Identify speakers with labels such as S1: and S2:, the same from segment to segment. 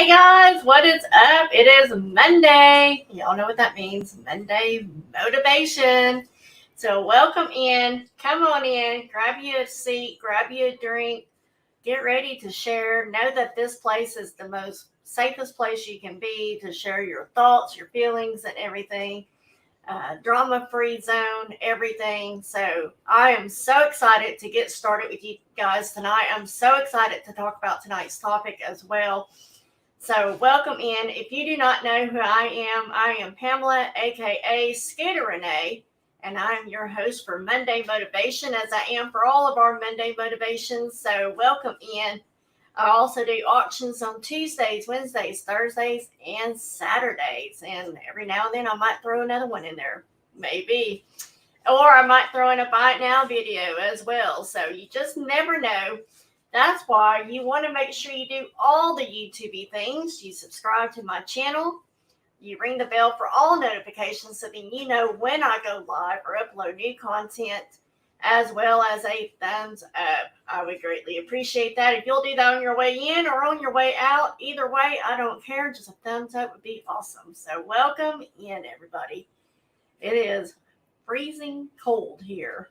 S1: Hey guys, what is up? It is Monday. Y'all know what that means. Monday motivation. So welcome in. Come on in. Grab you a seat. Grab you a drink. Get ready to share. Know that this place is the most safest place you can be to share your thoughts, your feelings, and everything. Drama-free zone, everything. So I am so excited to get started with you guys tonight. I'm so excited to talk about tonight's topic as well. So welcome in. If you do not know who I am Pamela, aka Scooterrenee, and I am your host for Monday Motivation, as I am for all of our Monday motivations. So welcome in. I also do auctions on Tuesdays, Wednesdays, Thursdays, and Saturdays. And every now and then I might throw another one in there, maybe. Or I might throw in a buy it now video as well. So you just never know. That's why you want to make sure you do all the YouTube things. You subscribe to my channel. You ring the bell for all notifications so then you know when I go live or upload new content, as well as a thumbs up. I would greatly appreciate that. If you'll do that on your way in or on your way out, either way, I don't care. Just a thumbs up would be awesome. So welcome in, everybody. It is freezing cold here.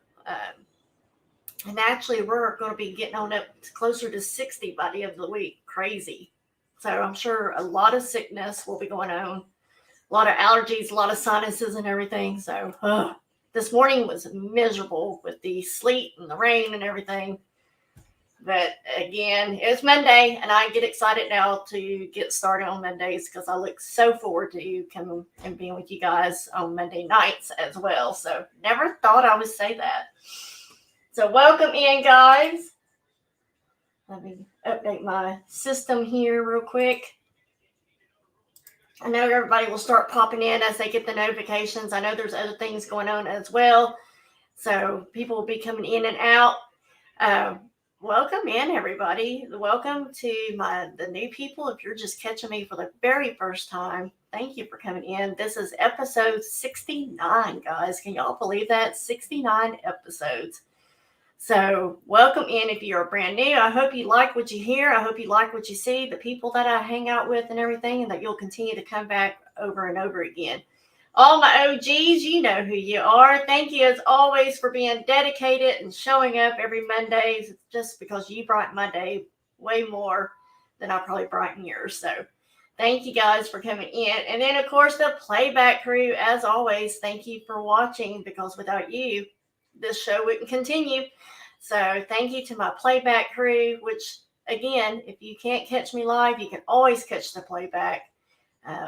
S1: And actually, we're going to be getting on up closer to 60 by the end of the week. Crazy. So I'm sure a lot of sickness will be going on. A lot of allergies, a lot of sinuses and everything. So this morning was miserable with the sleet and the rain and everything. But again, it's Monday, and I get excited now to get started on Mondays because I look so forward to coming and being with you guys on Monday nights as well. So never thought I would say that. So welcome in, guys. Let me update my system here real quick. I know everybody will start popping in as they get the notifications. I know there's other things going on as well. So people will be coming in and out. Welcome in, everybody. Welcome to the new people. If you're just catching me for the very first time, thank you for coming in. This is episode 69, guys. Can y'all believe that? 69 episodes. So welcome in if you're brand new. I hope you like what you hear. I hope you like what you see, the people that I hang out with and everything, and that you'll continue to come back over and over again. All my OGs, you know who you are. Thank you as always for being dedicated and showing up every Monday, just because you brighten my day way more than I probably brighten yours. So thank you guys for coming in. And then, of course, the playback crew, as always, thank you for watching, because without you, this show wouldn't continue. So thank you to my playback crew, which, again, if you can't catch me live, you can always catch the playback.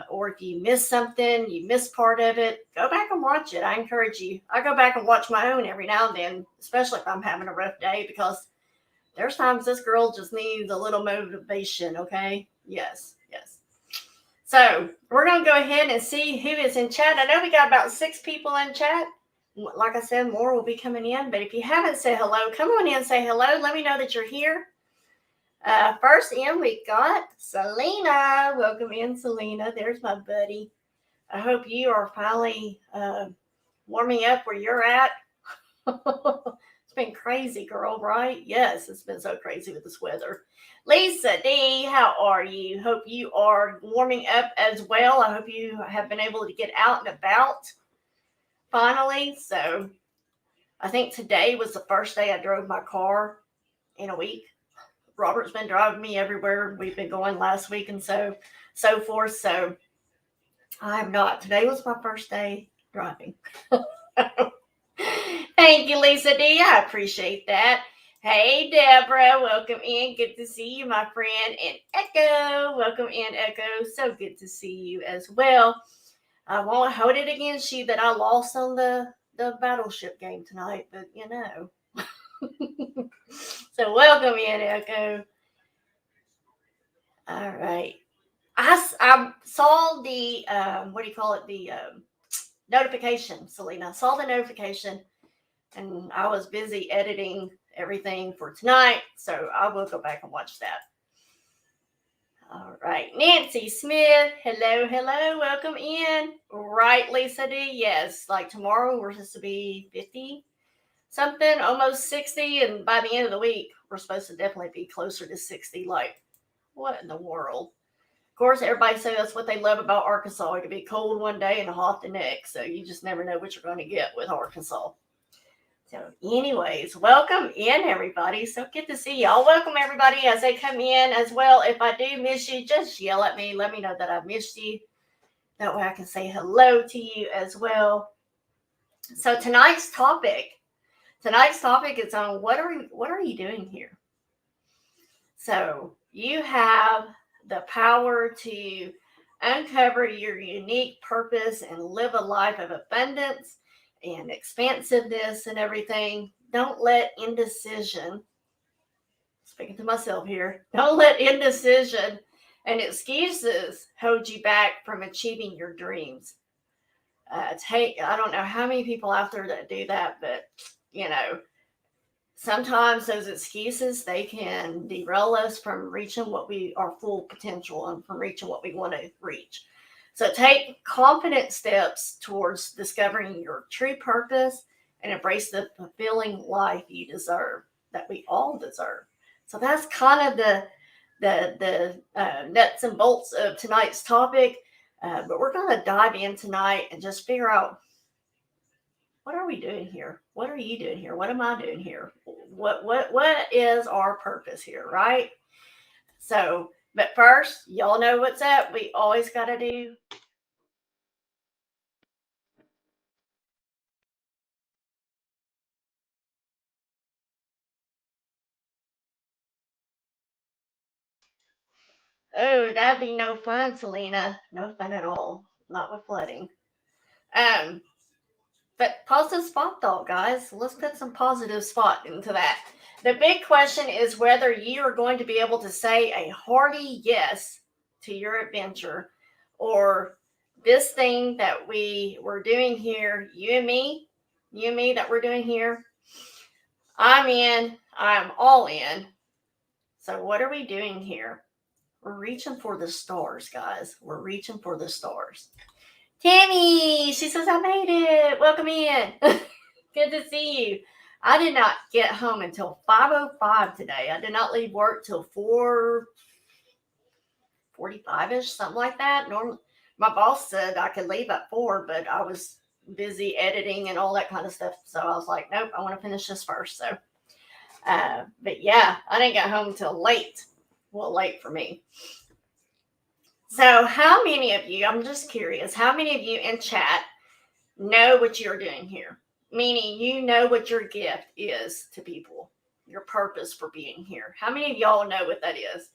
S1: Or if you miss something, you miss part of it, go back and watch it. I encourage you. I go back and watch my own every now and then, especially if I'm having a rough day, because there's times this girl just needs a little motivation, okay? Yes. So we're going to go ahead and see who is in chat. I know we got about 6 people in chat. Like I said, more will be coming in. But if you haven't said hello, come on in and say hello. Let me know that you're here. First in, we got Selena. Welcome in, Selena. There's my buddy. I hope you are finally warming up where you're at. It's been crazy, girl, right? Yes, it's been so crazy with this weather. Lisa D, how are you? Hope you are warming up as well. I hope you have been able to get out and about finally. So I think today was the first day I drove my car in a week. Robert's been driving me everywhere. We've been going last week and so forth. So I have not. Today was my first day driving. Thank you, Lisa D. I appreciate that. Hey, Deborah. Welcome in. Good to see you, my friend. And Echo. Welcome in, Echo. So good to see you as well. I won't hold it against you that I lost on the battleship game tonight, but you know. So welcome in, Echo. All right. I saw the, the notification, Selena. I saw the notification, and I was busy editing everything for tonight, so I will go back and watch that. All right. Nancy Smith. Hello. Welcome in. Right, Lisa D. Yes, like tomorrow we're supposed to be 50 something, almost 60. And by the end of the week, we're supposed to definitely be closer to 60. Like, what in the world? Of course, everybody says that's what they love about Arkansas. It can be cold one day and hot the next. So you just never know what you're going to get with Arkansas. So anyways, welcome in, everybody. So good to see y'all. Welcome, everybody, as they come in as well. If I do miss you, just yell at me. Let me know that I missed you. That way I can say hello to you as well. So tonight's topic is on what are you doing here? So you have the power to uncover your unique purpose and live a life of abundance and expansiveness and everything. Don't let indecision, speaking to myself here, don't let indecision and excuses hold you back from achieving your dreams. I don't know how many people out there that do that, but sometimes those excuses, they can derail us from reaching our full potential and from reaching what we want to reach. So take confident steps towards discovering your true purpose and embrace the fulfilling life you deserve, that we all deserve. So that's kind of the nuts and bolts of tonight's topic. But we're going to dive in tonight and just figure out, what are we doing here? What are you doing here? What am I doing here? What is our purpose here, right? So, but first, y'all know what's up. We always got to do. Oh, that'd be no fun, Selena. No fun at all. Not with flooding. But positive spot thought, guys. Let's put some positive spot into that. The big question is whether you are going to be able to say a hearty yes to your adventure, or this thing that we're doing here, you and me, that we're doing here. I'm in. I'm all in. So what are we doing here? We're reaching for the stars, guys. We're reaching for the stars. Tammy, she says, I made it. Welcome in. Good to see you. I did not get home until 5:05 today. I did not leave work till 4:45-ish, something like that. Normally, my boss said I could leave at 4, but I was busy editing and all that kind of stuff. So I was like, nope, I want to finish this first. So, but yeah, I didn't get home until late. Well, late for me. So how many of you, I'm just curious, how many of you in chat know what you're doing here? Meaning you know what your gift is to people, your purpose for being here. How many of y'all know what that is?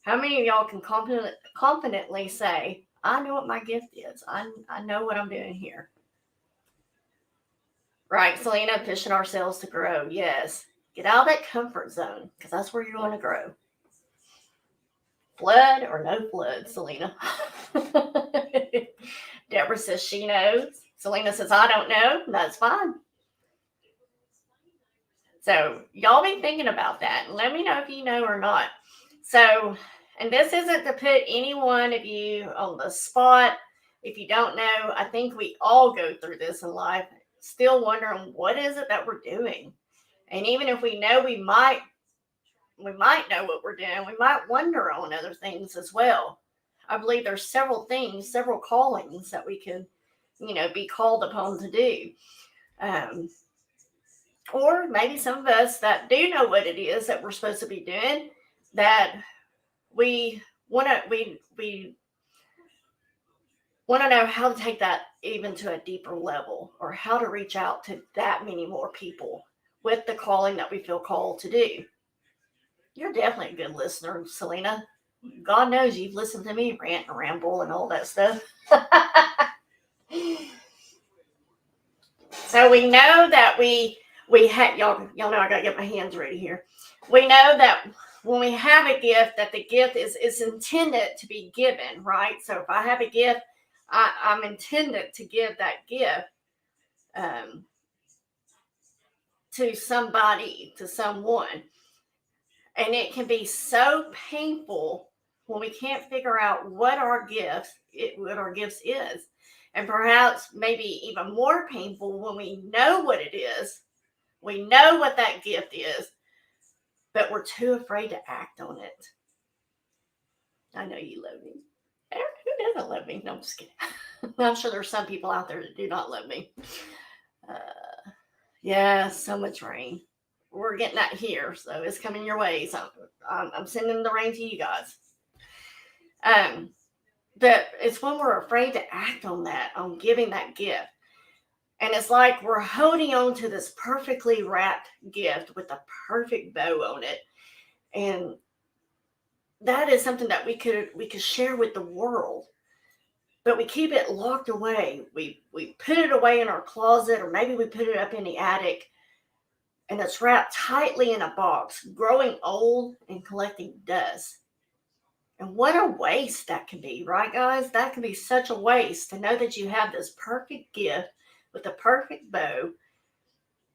S1: How many of y'all can confidently say, I know what my gift is. I know what I'm doing here. Right, Selena, pushing ourselves to grow. Yes. Get out of that comfort zone, because that's where you're going to grow. Flood or no flood, Selena? Deborah says she knows. Selena says, I don't know. That's fine. So y'all be thinking about that. And let me know if you know or not. So, and this isn't to put any one of you on the spot. If you don't know, I think we all go through this in life, still wondering what is it that we're doing. And even if we know, we might know what we're doing. We might wonder on other things as well. I believe there's several callings that we could, be called upon to do. Or maybe some of us that do know what it is that we're supposed to be doing, that we want to know how to take that even to a deeper level, or how to reach out to that many more people with the calling that we feel called to do. You're definitely a good listener, Selena. God knows you've listened to me rant and ramble and all that stuff. So we know that we have, y'all know I got to get my hands ready here. We know that when we have a gift, that the gift is intended to be given, right? So if I have a gift, I'm intended to give that gift to somebody, to someone. And it can be so painful when we can't figure out what our gifts is. And perhaps maybe even more painful when we know what it is. We know what that gift is, but we're too afraid to act on it. I know you love me. Who doesn't love me? No, I'm just kidding. I'm sure there's some people out there that do not love me. Yeah, so much rain. We're getting that here, so it's coming your way. So I'm sending the rain to you guys. But it's when we're afraid to act on that, on giving that gift. And it's like we're holding on to this perfectly wrapped gift with a perfect bow on it. And that is something that we could share with the world. But we keep it locked away. We put it away in our closet, or maybe we put it up in the attic, and it's wrapped tightly in a box, growing old and collecting dust. And what a waste that can be, right, guys? That can be such a waste to know that you have this perfect gift with a perfect bow,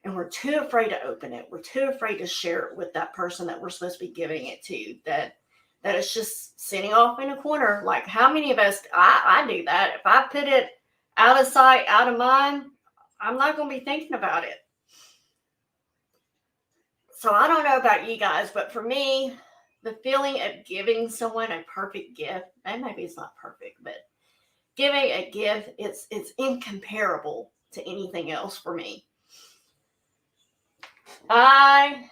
S1: and we're too afraid to open it. We're too afraid to share it with that person that we're supposed to be giving it to, that it's just sitting off in a corner. Like, how many of us, I do that. If I put it out of sight, out of mind, I'm not going to be thinking about it. So I don't know about you guys, but for me, the feeling of giving someone a perfect gift, and maybe it's not perfect, but giving a gift, it's incomparable to anything else for me. I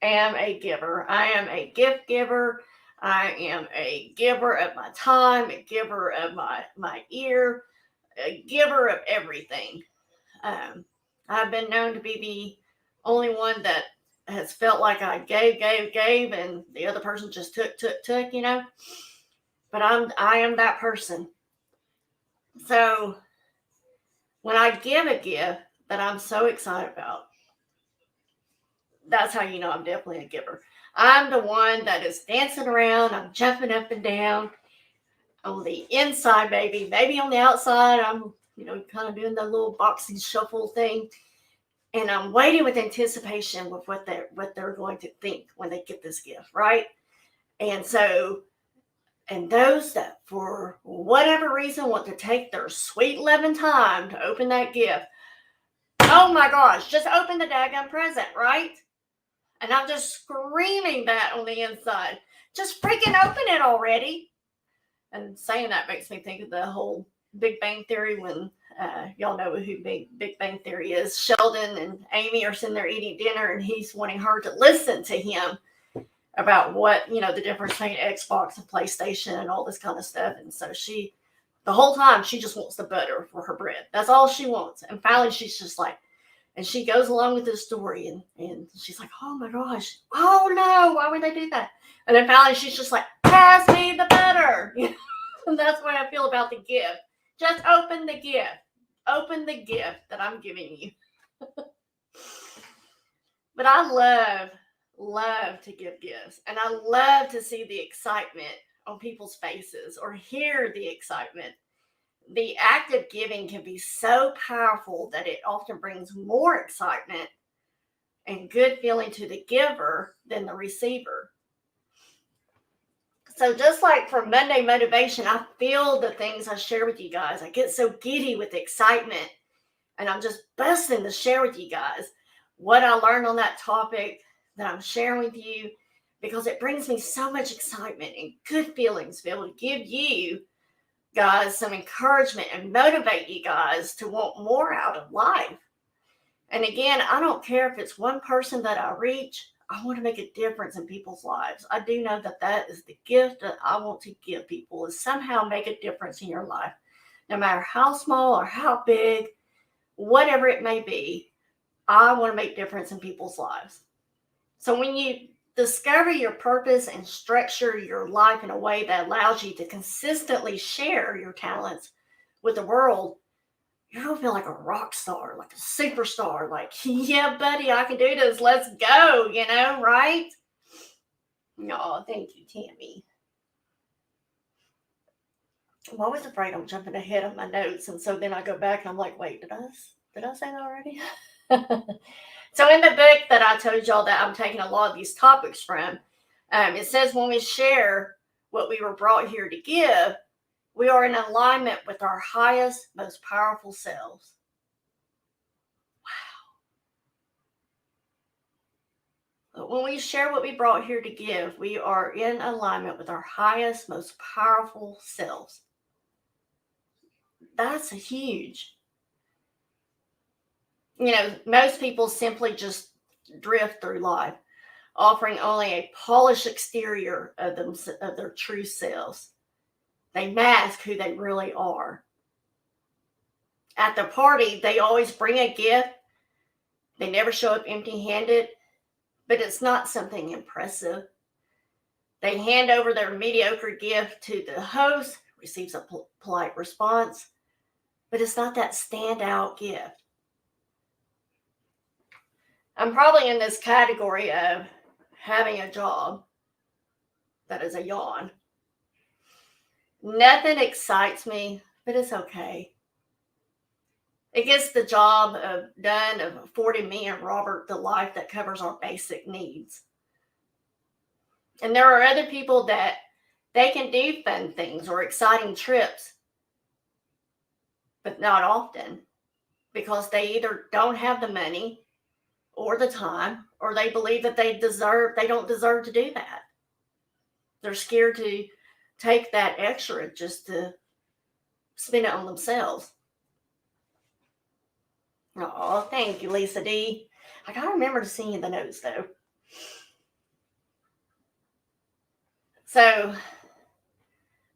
S1: am a giver. I am a gift giver. I am a giver of my time, a giver of my ear, a giver of everything. I've been known to be the only one that has felt like I gave, and the other person just took, you know. But I am that person. So when I give a gift that I'm so excited about, that's how you know I'm definitely a giver. I'm the one that is dancing around. I'm jumping up and down on the inside, maybe on the outside. I'm, kind of doing the little boxing shuffle thing, and I'm waiting with anticipation with what they're going to think when they get this gift, right? And so, and those that for whatever reason want to take their sweet loving time to open that gift, oh my gosh, just open the daggone present, right? And I'm just screaming that on the inside. Just freaking open it already. And saying that makes me think of the whole Big Bang Theory when y'all know who Big Bang Theory is. Sheldon and Amy are sitting there eating dinner, and he's wanting her to listen to him about what, the difference between Xbox and PlayStation and all this kind of stuff. And so the whole time, she just wants the butter for her bread. That's all she wants. And finally, she's just like, and she goes along with the story, and she's like, oh my gosh, oh no, why would they do that? And then finally she's just like, pass me the butter. And that's what I feel about the gift. Just open the gift. Open the gift that I'm giving you. But I love to give gifts. And I love to see the excitement on people's faces or hear the excitement. The act of giving can be so powerful that it often brings more excitement and good feeling to the giver than the receiver. So just like for Monday Motivation, I feel the things I share with you guys. I get so giddy with excitement, and I'm just busting to share with you guys what I learned on that topic that I'm sharing with you, because it brings me so much excitement and good feelings to be able to give you guys some encouragement and motivate you guys to want more out of life. And again, I don't care if it's one person that I reach. I want to make a difference in people's lives. I do know that is the gift that I want to give people, is somehow make a difference in your life. No matter how small or how big, whatever it may be, I want to make a difference in people's lives. So when you discover your purpose and structure your life in a way that allows you to consistently share your talents with the world, you're going to feel like a rock star, like a superstar, like, yeah, buddy, I can do this. Let's go, right? Oh, thank you, Tammy. I'm always afraid I'm jumping ahead of my notes. And so then I go back and I'm like, wait, did I say that already? So in the book that I told y'all that I'm taking a lot of these topics from, it says when we share what we were brought here to give, we are in alignment with our highest, most powerful selves. Wow. But when we share what we brought here to give, we are in alignment with our highest, most powerful selves. That's huge. Most people simply just drift through life, offering only a polished exterior of their true selves. They mask who they really are. At the party, they always bring a gift. They never show up empty-handed, but it's not something impressive. They hand over their mediocre gift to the host, receives a polite response, but it's not that standout gift. I'm probably in this category of having a job that is a yawn. Nothing excites me, but it's okay. It gets the job done of affording me and Robert the life that covers our basic needs. And there are other people that they can do fun things or exciting trips, but not often, because they either don't have the money or the time, or they believe that they don't deserve to do that. They're scared to take that extra just to spend it on themselves. Oh, thank you, Lisa D. I gotta remember to send you the notes though. So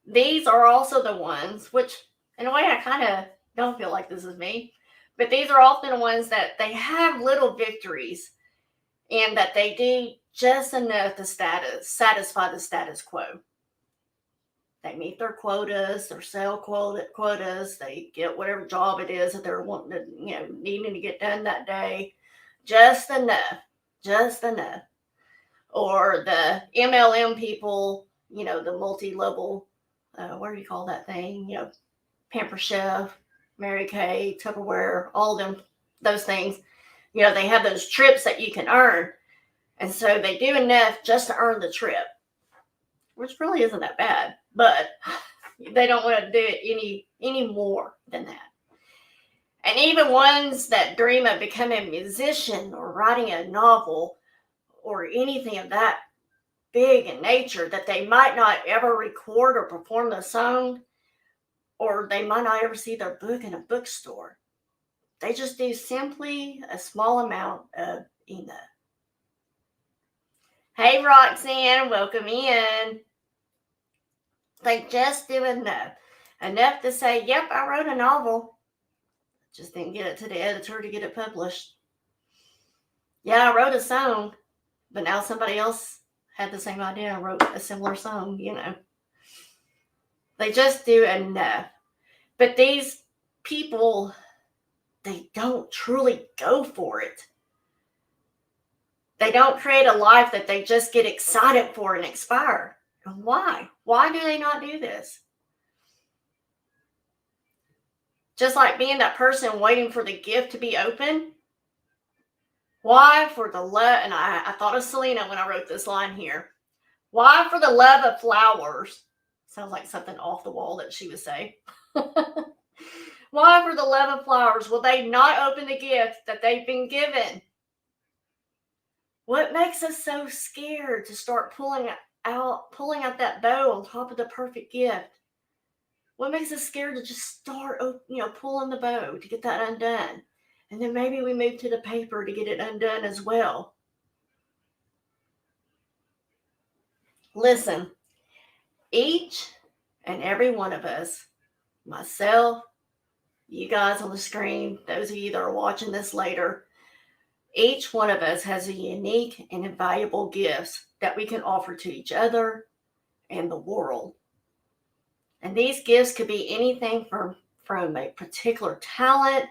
S1: these are also the ones, which in a way I kind of don't feel like this is me, but these are often the ones that they have little victories and that they do just enough to satisfy the status quo. They meet their quotas, their sale quotas, they get whatever job it is that they're wanting to, needing to get done that day. Just enough. Or the MLM people, the multi-level, what do you call that thing? Pamper Chef, Mary Kay, Tupperware, all of them, those things. They have those trips that you can earn. And so they do enough just to earn the trip, which really isn't that bad, but they don't want to do it any more than that. And even ones that dream of becoming a musician or writing a novel or anything of that big in nature, that they might not ever record or perform the song, or they might not ever see their book in a bookstore. They just do simply a small amount of enough. Hey, Roxanne, welcome in. They just do enough to say, yep, I wrote a novel. Just didn't get it to the editor to get it published. Yeah, I wrote a song, but now somebody else had the same idea and wrote a similar song, They just do enough. But these people, they don't truly go for it. They don't create a life that they just get excited for and expire. And why? Why do they not do this? Just like being that person waiting for the gift to be open. Why for the love, and I thought of Selena when I wrote this line here. Why for the love of flowers? Sounds like something off the wall that she would say. Why for the love of flowers will they not open the gift that they've been given? What makes us so scared to start pulling out that bow on top of the perfect gift? What makes us scared to just start, pulling the bow to get that undone? And then maybe we move to the paper to get it undone as well. Listen, each and every one of us, myself, you guys on the screen, those of you that are watching this later, each one of us has a unique and invaluable gifts that we can offer to each other and the world. And these gifts could be anything from a particular talent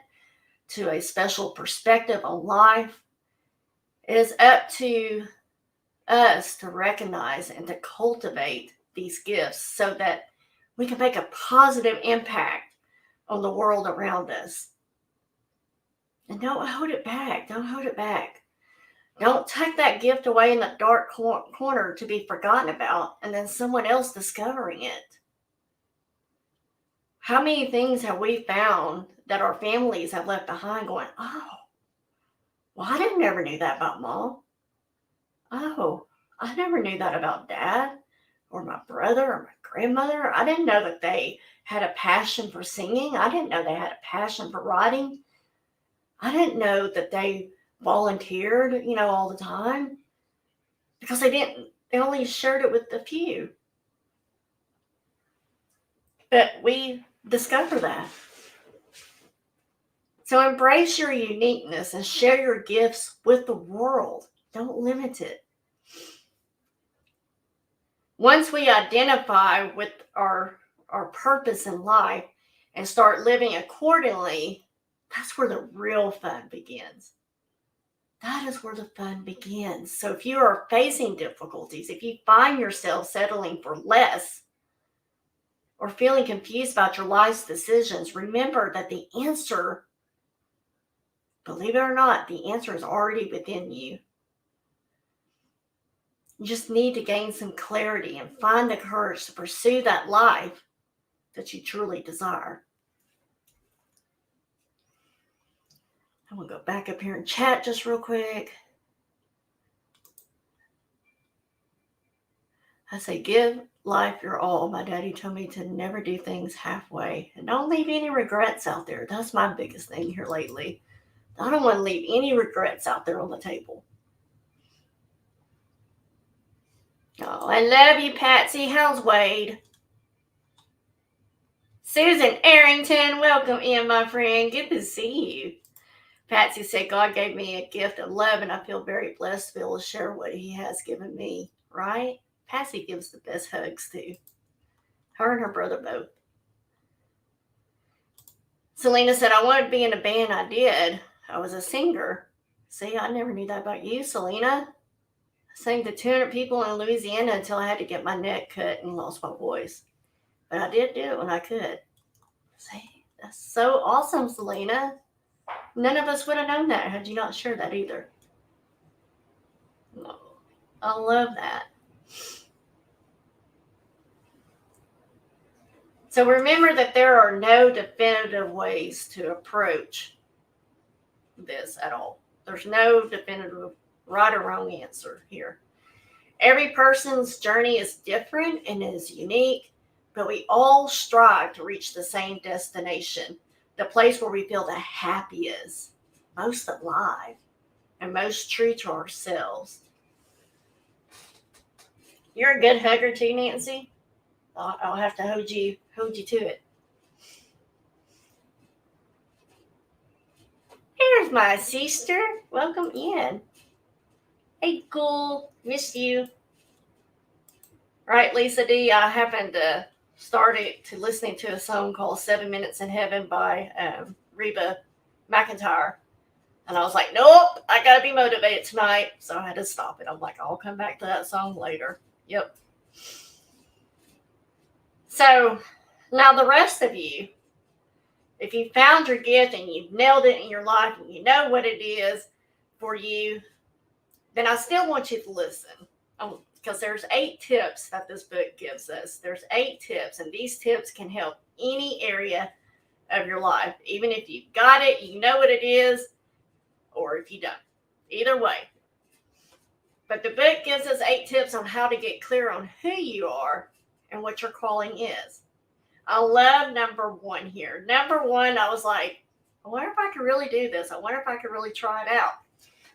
S1: to a special perspective on life. It is up to us to recognize and to cultivate these gifts so that we can make a positive impact on the world around us. And don't hold it back. Don't take that gift away in the dark corner to be forgotten about and then someone else discovering it. How many things have we found that our families have left behind going, oh, well, I never knew that about Mom. oh, I never knew that about Dad or my brother or my grandmother. I didn't know that they had a passion for singing. I didn't know they had a passion for writing. I didn't know that they volunteered, all the time, because they only shared it with a few. But we discover that. So embrace your uniqueness and share your gifts with the world. Don't limit it. Once we identify with our purpose in life and start living accordingly, that's where the real fun begins. That is where the fun begins. So if you are facing difficulties, if you find yourself settling for less or feeling confused about your life's decisions, remember that the answer, believe it or not, the answer is already within you. You just need to gain some clarity and find the courage to pursue that life that you truly desire. I'm going to go back up here and chat just real quick. I say, give life your all. My daddy told me to never do things halfway and don't leave any regrets out there. That's my biggest thing here lately. I don't want to leave any regrets out there on the table. Oh, I love you, Patsy. How's Wade? Susan Arrington, welcome in, my friend. Good to see you. Patsy said, God gave me a gift of love, and I feel very blessed to be able to share what he has given me, right? Patsy gives the best hugs, too. Her and her brother both. Selena said, I wanted to be in a band. I did. I was a singer. See, I never knew that about you, Selena. I sang to 200 people in Louisiana until I had to get my neck cut and lost my voice. But I did do it when I could. See, that's so awesome, Selena. None of us would have known that had you not shared that either. Oh, I love that. So remember that there are no definitive ways to approach this at all. There's no definitive right or wrong answer here. Every person's journey is different and is unique, but we all strive to reach the same destination, the place where we feel the happiest, most alive, and most true to ourselves. You're a good hugger too, Nancy. I'll have to hold you to it. Here's my sister. Welcome in. Hey, cool. Miss you. Right, Lisa D. I happened to started to listening to a song called 7 Minutes in Heaven by Reba McEntire. And I was like, nope, I got to be motivated tonight. So I had to stop it. I'm like, I'll come back to that song later. Yep. So now the rest of you, if you found your gift and you've nailed it in your life and you know what it is for you, then I still want you to listen. Because there's 8 tips that this book gives us. There's 8 tips, and these tips can help any area of your life. Even if you've got it, you know what it is, or if you don't. Either way. But the book gives us 8 tips on how to get clear on who you are and what your calling is. I love number 1 here. Number 1, I was like, I wonder if I could really do this. I wonder if I could really try it out.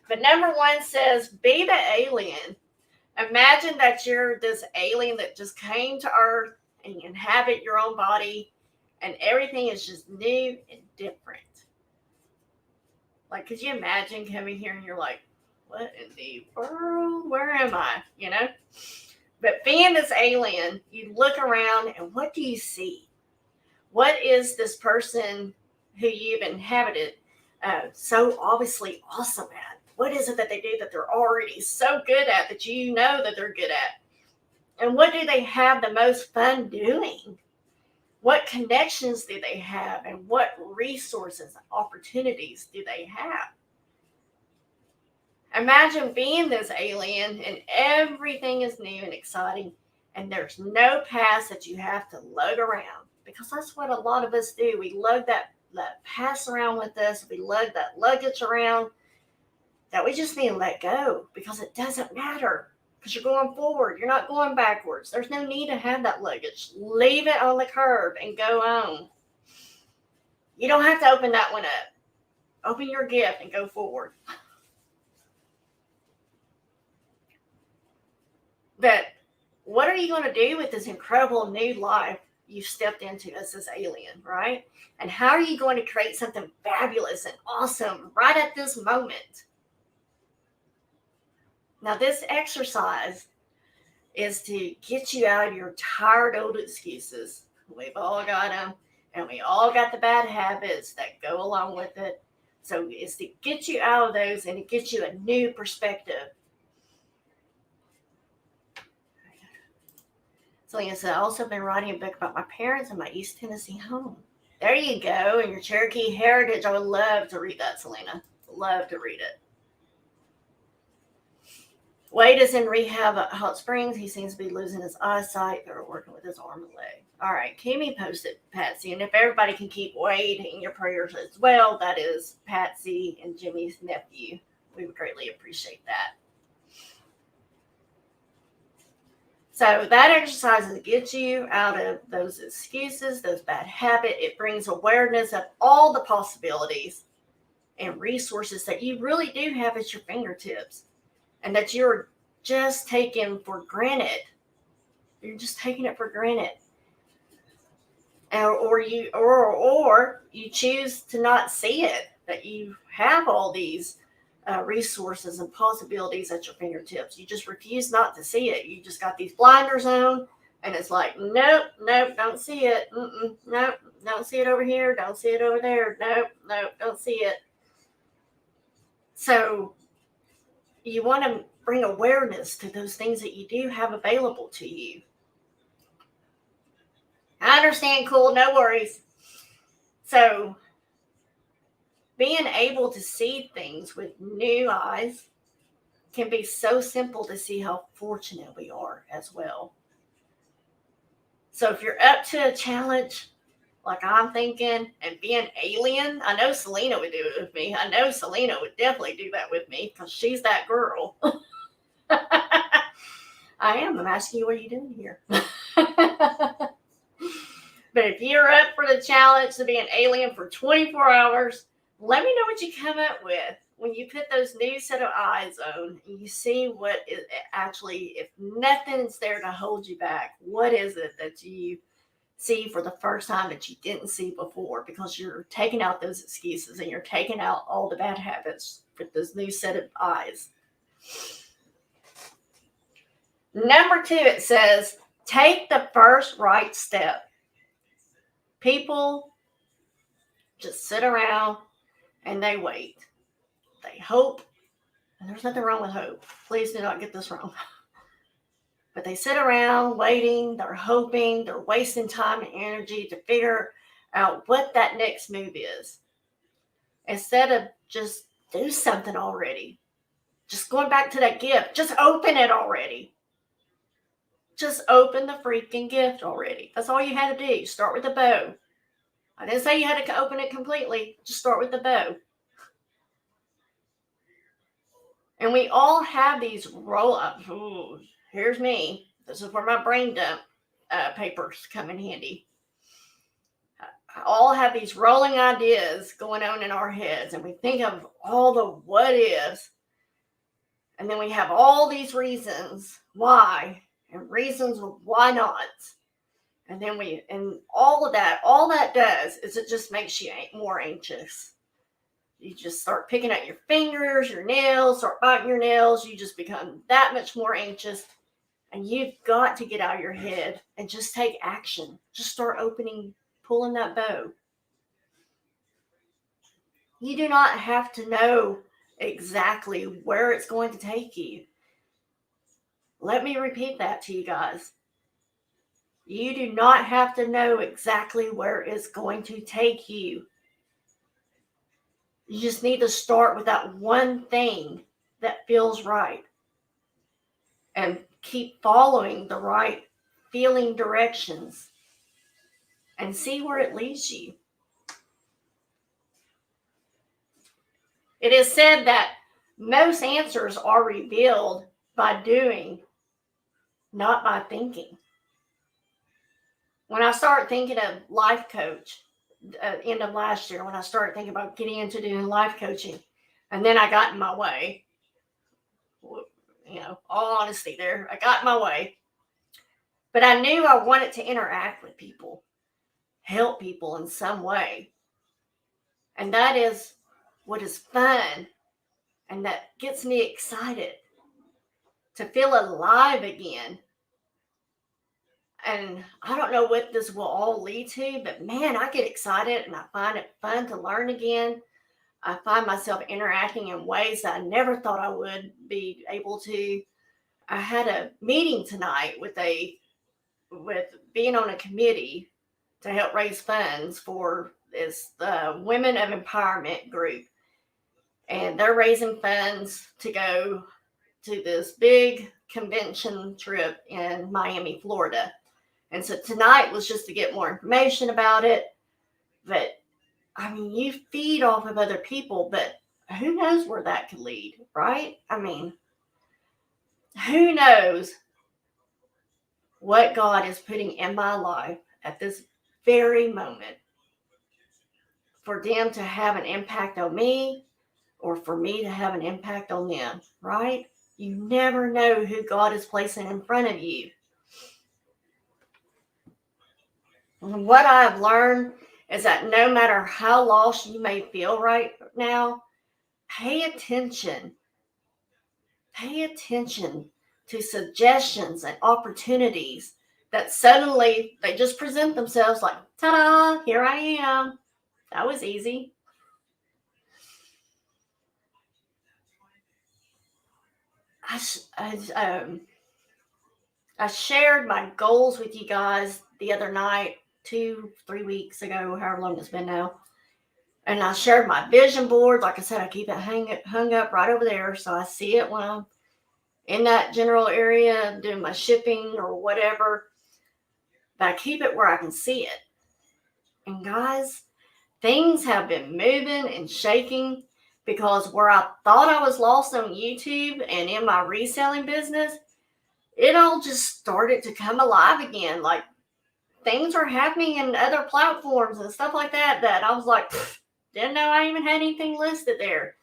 S1: But number 1 says, be the alien. Imagine that you're this alien that just came to Earth and you inhabit your own body and everything is just new and different. Like, could you imagine coming here and you're like, what in the world? Where am I? You know? But being this alien, you look around and what do you see? What is this person who you've inhabited so obviously awesome at? What is it that they do that they're already so good at that you know that they're good at? And what do they have the most fun doing? What connections do they have? And what resources, opportunities do they have? Imagine being this alien and everything is new and exciting and there's no past that you have to lug around, because that's what a lot of us do. We lug that past around with us. We lug that luggage around that we just need to let go, because it doesn't matter, because you're going forward. You're not going backwards. There's no need to have that luggage. Leave it on the curb and go on. You don't have to open that one up. Open your gift and go forward. But what are you going to do with this incredible new life you stepped into as this alien, right? And how are you going to create something fabulous and awesome right at this moment? Now, this exercise is to get you out of your tired old excuses. We've all got them, and we all got the bad habits that go along with it. So it's to get you out of those and to get you a new perspective. So like I said, I've also been writing a book about my parents and my East Tennessee home. There you go. And your Cherokee heritage. I would love to read that, Selena. Love to read it. Wade is in rehab at Hot Springs. He seems to be losing his eyesight. They're working with his arm and leg. All right, Kimmy posted Patsy. And if everybody can keep Wade in your prayers as well, that is Patsy and Jimmy's nephew. We would greatly appreciate that. So that exercise gets you out of those excuses, those bad habits. It brings awareness of all the possibilities and resources that you really do have at your fingertips, and that you're just taking for granted. You're just taking it for granted. Or you choose to not see it, that you have all these resources and possibilities at your fingertips. You just refuse not to see it. You just got these blinders on, and it's like, nope, don't see it. Nope, don't see it over here. Don't see it over there. Nope, don't see it. So you want to bring awareness to those things that you do have available to you. I understand, cool, no worries. So being able to see things with new eyes can be so simple to see how fortunate we are as well. So if you're up to a challenge, like I'm thinking, and being alien, I know Selena would do it with me. I know Selena would definitely do that with me, because she's that girl. I am. I'm asking you, what are you doing here? But if you're up for the challenge to be an alien for 24 hours, let me know what you come up with when you put those new set of eyes on and you see what is actually, if nothing's there to hold you back, what is it that you see for the first time that you didn't see before, because you're taking out those excuses and you're taking out all the bad habits with this new set of eyes. Number 2, it says, take the first right step. People just sit around and they wait. They hope, and there's nothing wrong with hope. Please do not get this wrong. But they sit around waiting, they're hoping, they're wasting time and energy to figure out what that next move is. Instead of just do something already. Just going back to that gift, just open it already. Just open the freaking gift already. That's all you had to do. Start with the bow. I didn't say you had to open it completely. Just start with the bow. And we all have these roll-ups. Ooh, here's me. This is where my brain dump papers come in handy. All have these rolling ideas going on in our heads, and we think of all the what ifs, and then we have all these reasons why and reasons why not, and then all that does is it just makes you more anxious. You just start picking at your fingers, your nails, start biting your nails. You just become that much more anxious. And you've got to get out of your head and just take action. Just start pulling that bow. You do not have to know exactly where it's going to take you. Let me repeat that to you guys. You do not have to know exactly where it's going to take you. You just need to start with that one thing that feels right. And keep following the right feeling directions and see where it leads you. It is said that Most answers are revealed by doing, not by thinking. When I started thinking of life coach, end of last year, when I started thinking about getting into doing life coaching, and then I got in my way, all honesty there, I got in my way. But I knew I wanted to interact with people, help people in some way. And that is what is fun and that gets me excited to feel alive again. And I don't know what this will all lead to, but man, I get excited and I find it fun to learn again. I find myself interacting in ways that I never thought I would be able to. I had a meeting tonight with being on a committee to help raise funds for the Women of Empowerment group. And they're raising funds to go to this big convention trip in Miami, Florida. And so tonight was just to get more information about it. But I mean, you feed off of other people, but who knows where that could lead, right? I mean, who knows what God is putting in my life at this very moment for them to have an impact on me or for me to have an impact on them, right? You never know who God is placing in front of you. And what I've learned is that no matter how lost you may feel right now, pay attention. Pay attention to suggestions and opportunities that suddenly they just present themselves like, ta-da, here I am. That was easy. I shared my goals with you guys the other night, 2-3 weeks ago, however long it's been now. And I shared my vision board. Like I said, I keep it hung up right over there so I see it when I'm in that general area doing my shipping or whatever. But I keep it where I can see it. And guys, things have been moving and shaking because where I thought I was lost on YouTube and in my reselling business, it all just started to come alive again. Like things are happening in other platforms and stuff like that I was like, didn't know I even had anything listed there.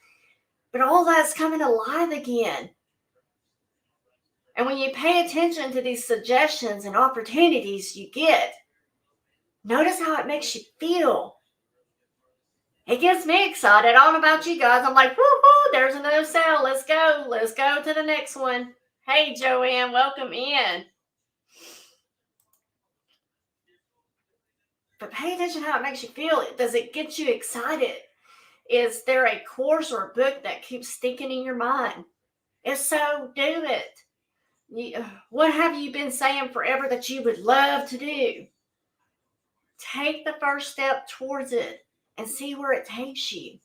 S1: But all that's coming alive again. And when you pay attention to these suggestions and opportunities you get, notice how it makes you feel. It gets me excited. I don't know about you guys. I'm like, woohoo, there's another sale. Let's go. Let's go to the next one. Hey, Joanne, welcome in. But pay attention how it makes you feel. Does it get you excited? Is there a course or a book that keeps sticking in your mind? If so, do it. What have you been saying forever that you would love to do? Take the first step towards it and see where it takes you.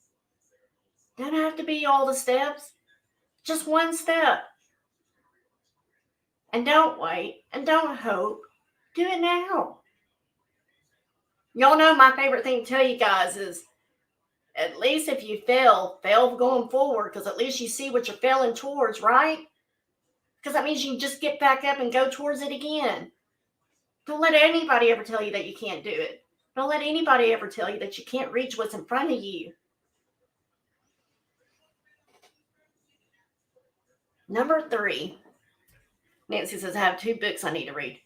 S1: Don't have to be all the steps, just one step. And don't wait and don't hope. Do it now. Y'all know my favorite thing to tell you guys is at least if you fail going forward, because at least you see what you're failing towards, right? Because that means you can just get back up and go towards it again. Don't let anybody ever tell you that you can't do it. Don't let anybody ever tell you that you can't reach what's in front of you. Number 3. Nancy says, I have 2 books I need to read.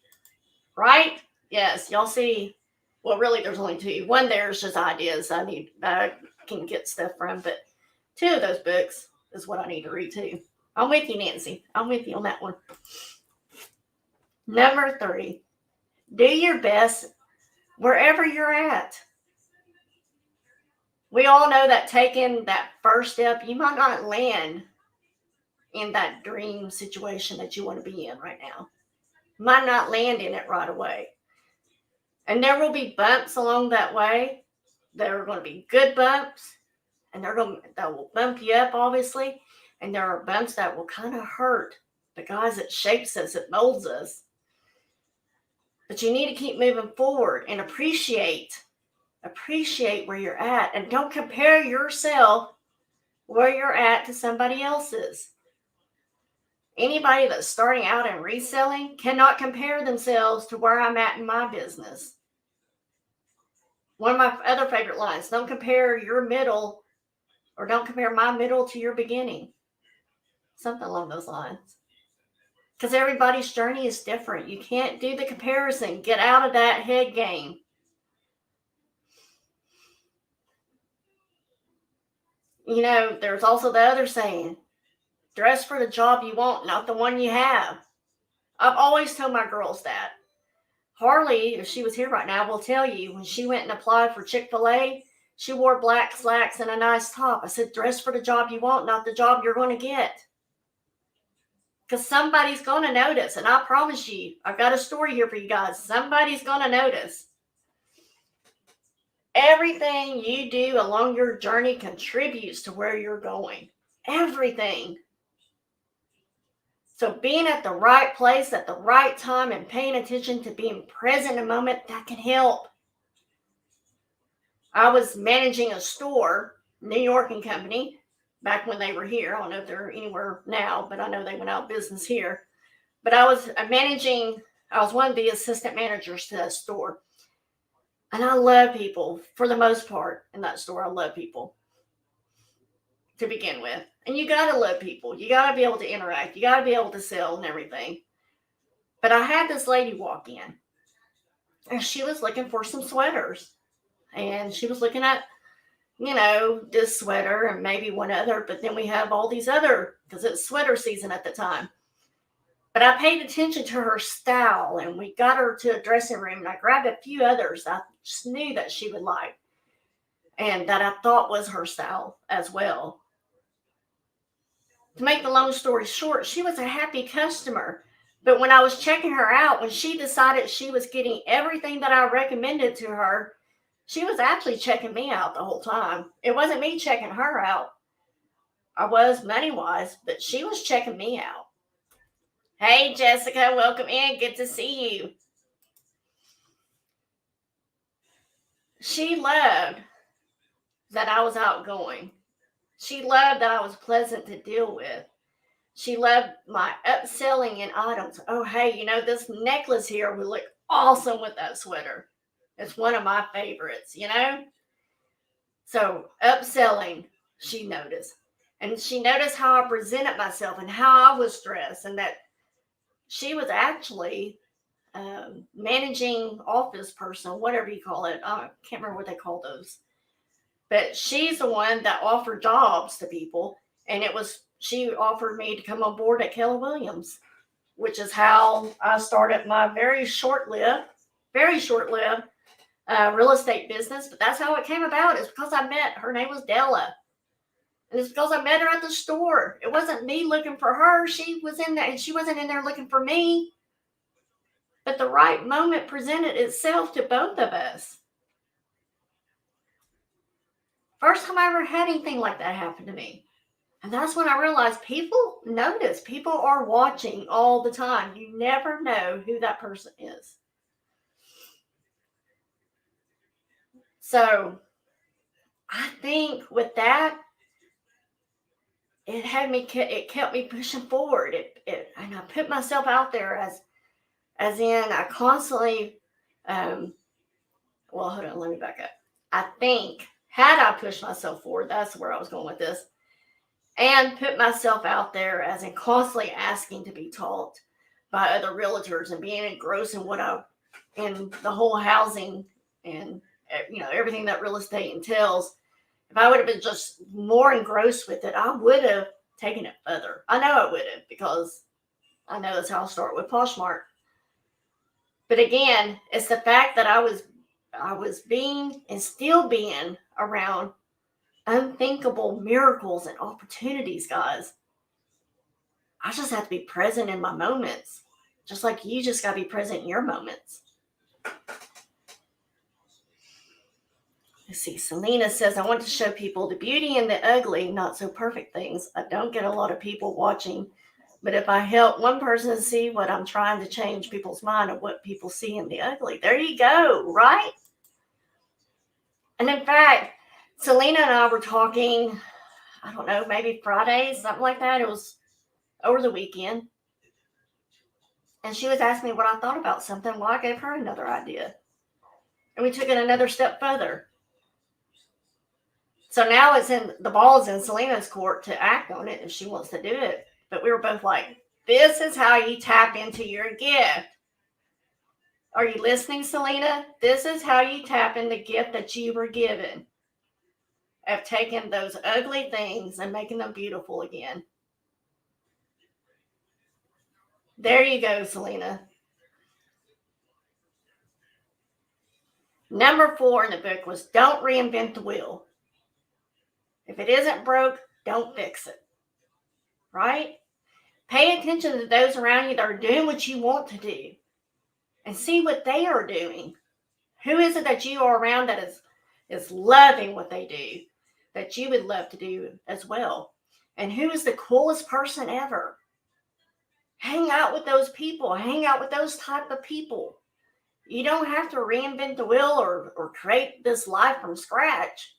S1: Right? Yes, y'all see. Well, really, there's only 2. One there's just ideas I can get stuff from, but 2 of those books is what I need to read too. I'm with you, Nancy. I'm with you on that one. Number 3, do your best wherever you're at. We all know that taking that first step, you might not land in that dream situation that you want to be in right now. You might not land in it right away. And there will be bumps along that way. There are going to be good bumps, and that will bump you up, obviously. And there are bumps that will kind of hurt. But guys, it shapes us, it molds us. But you need to keep moving forward and appreciate where you're at. And don't compare yourself where you're at to somebody else's. Anybody that's starting out in reselling cannot compare themselves to where I'm at in my business. One of my other favorite lines, don't compare your middle, or don't compare my middle to your beginning. Something along those lines. Because everybody's journey is different. You can't do the comparison. Get out of that head game. You know, there's also the other saying, dress for the job you want, not the one you have. I've always told my girls that. Harley, if she was here right now, will tell you when she went and applied for Chick-fil-A, she wore black slacks and a nice top. I said, dress for the job you want, not the job you're going to get. Because somebody's going to notice. And I promise you, I've got a story here for you guys. Somebody's going to notice. Everything you do along your journey contributes to where you're going. Everything. So being at the right place at the right time and paying attention to being present in a moment, that can help. I was managing a store, New York and Company, back when they were here. I don't know if they're anywhere now, but I know they went out of business here. But I was one of the assistant managers to that store. And I love people for the most part in that store. I love people to begin with. And you got to love people. You got to be able to interact. You got to be able to sell and everything. But I had this lady walk in. And she was looking for some sweaters. And she was looking at, you know, this sweater and maybe one other. But then we have all these other, because it's sweater season at the time. But I paid attention to her style, and we got her to a dressing room, and I grabbed a few others I just knew that she would like and that I thought was her style as well. To make the long story short, she was a happy customer. But when I was checking her out, when she decided she was getting everything that I recommended to her, she was actually checking me out the whole time. It wasn't me checking her out. I was money-wise, but she was checking me out. Hey, Jessica, welcome in. Good to see you. She loved that I was outgoing. She loved that I was pleasant to deal with. She loved my upselling in items. Oh, hey, you know, this necklace here would look awesome with that sweater. It's one of my favorites, you know? So upselling, she noticed. And she noticed how I presented myself and how I was dressed, and that she was actually managing office person, whatever you call it. I can't remember what they call those. But she's the one that offered jobs to people. And she offered me to come on board at Keller Williams, which is how I started my very short-lived real estate business. But that's how it came about. It's because I met, her name was Della. And it's because I met her at the store. It wasn't me looking for her. She was in there, and she wasn't in there looking for me. But the right moment presented itself to both of us. First time I ever had anything like that happen to me. And that's when I realized people notice. People are watching all the time. You never know who that person is. So I think with that, it kept me pushing forward. And I put myself out there as in I constantly, hold on, let me back up. I think had I pushed myself forward, that's where I was going with this, and put myself out there as in constantly asking to be taught by other realtors and being engrossed in in the whole housing and, you know, everything that real estate entails. If I would have been just more engrossed with it, I would have taken it further. I know I would have, because I know that's how I'll start with Poshmark. But again, it's the fact that I was being and still being around unthinkable miracles and opportunities, guys. I just have to be present in my moments, just like you just got to be present in your moments. Let's see. Selena says, I want to show people the beauty in the ugly, not so perfect things. I don't get a lot of people watching, but if I help one person see what I'm trying to change people's mind of what people see in the ugly, there you go, right? And in fact, Selena and I were talking I don't know, maybe Friday, something like that. It was over the weekend. And she was asking me what I thought about something. Well, I gave her another idea. And we took it another step further. So now the ball's in Selena's court to act on it if she wants to do it. But we were both like, this is how you tap into your gift. Are you listening, Selena? This is how you tap in the gift that you were given of taking those ugly things and making them beautiful again. There you go, Selena. Number 4 in the book was don't reinvent the wheel. If it isn't broke, don't fix it. Right? Pay attention to those around you that are doing what you want to do and see what they are doing. Who is it that you are around that is loving what they do, that you would love to do as well? And who is the coolest person ever? Hang out with those people. Hang out with those type of people. You don't have to reinvent the wheel or create this life from scratch.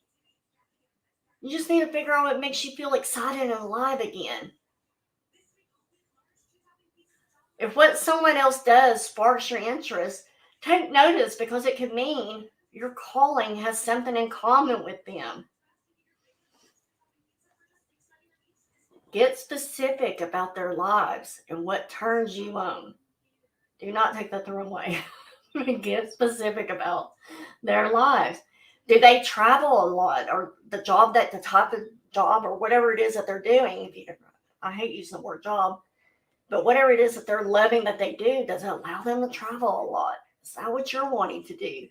S1: You just need to figure out what makes you feel excited and alive again. If what someone else does sparks your interest, take notice, because it could mean your calling has something in common with them. Get specific about their lives and what turns you on. Do not take that the wrong way. Get specific about their lives. Do they travel a lot, or the type of job or whatever it is that they're doing? I hate using the word job, but whatever it is that they're loving that they do, does it allow them to travel a lot? Is that what you're wanting to do?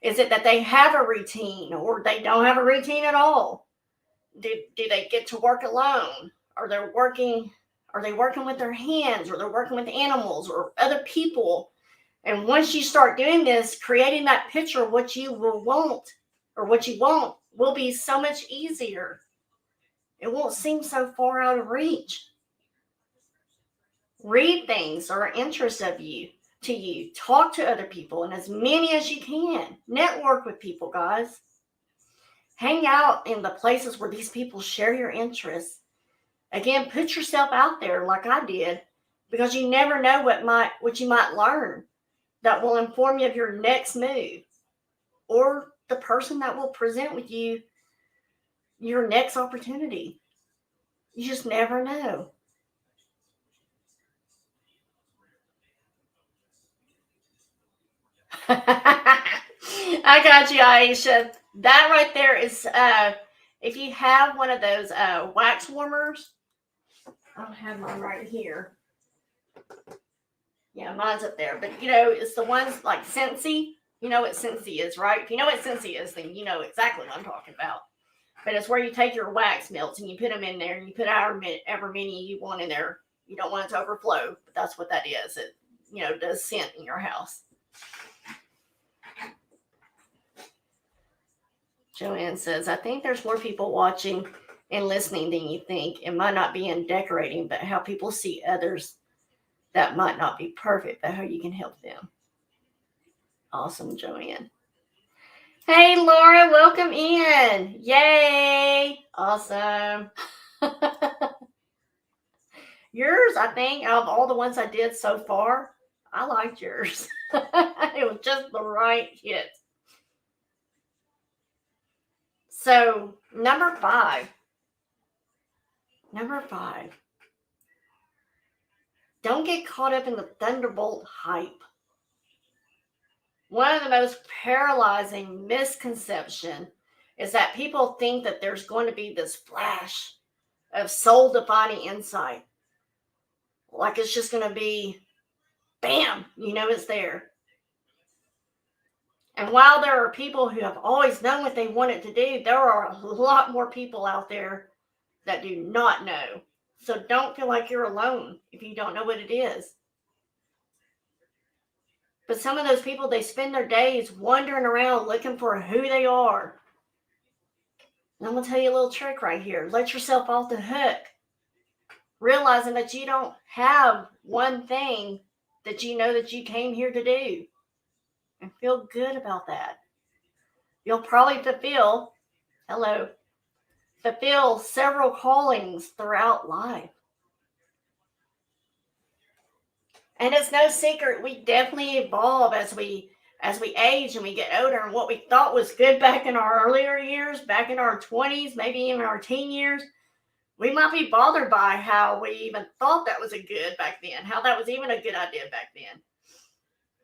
S1: Is it that they have a routine or they don't have a routine at all? Do they get to work alone? Are they working with their hands, or they're working with animals or other people? And once you start doing this, creating that picture of what you will want or what you want will be so much easier. It won't seem so far out of reach. Read things that are interest to you. Talk to other people, and as many as you can. Network with people, guys. Hang out in the places where these people share your interests. Again, put yourself out there like I did, because you never know what you might learn that will inform you of your next move, or the person that will present with you your next opportunity. You just never know. I got you, Aisha. That right there is, if you have one of those wax warmers, I don't have mine right here. Yeah, mine's up there. But, it's the ones like Scentsy. You know what Scentsy is, right? If you know what Scentsy is, then you know exactly what I'm talking about. But it's where you take your wax melts and you put them in there, and you put however many you want in there. You don't want it to overflow, but that's what that is. It, does scent in your house. Joanne says, I think there's more people watching and listening than you think. It might not be in decorating, but how people see others that might not be perfect, but how you can help them. Awesome, Joanne. Hey, Laura, welcome in. Yay. Awesome. Yours, I think, out of all the ones I did so far, I liked yours. It was just the right hit. So, number 5. Don't get caught up in the Thunderbolt hype. One of the most paralyzing misconceptions is that people think that there's going to be this flash of soul-defining insight. Like it's just going to be, bam, it's there. And while there are people who have always known what they wanted to do, there are a lot more people out there that do not know. So don't feel like you're alone if you don't know what it is. But some of those people, they spend their days wandering around looking for who they are. And I'm going to tell you a little trick right here. Let yourself off the hook. Realizing that you don't have one thing that you know that you came here to do. And feel good about that. You'll probably fulfill fulfill several callings throughout life. And it's no secret, we definitely evolve as we age and we get older. And what we thought was good back in our earlier years, back in our 20s, maybe even our teen years, we might be bothered by how we even thought that was a good back then, how that was even a good idea back then.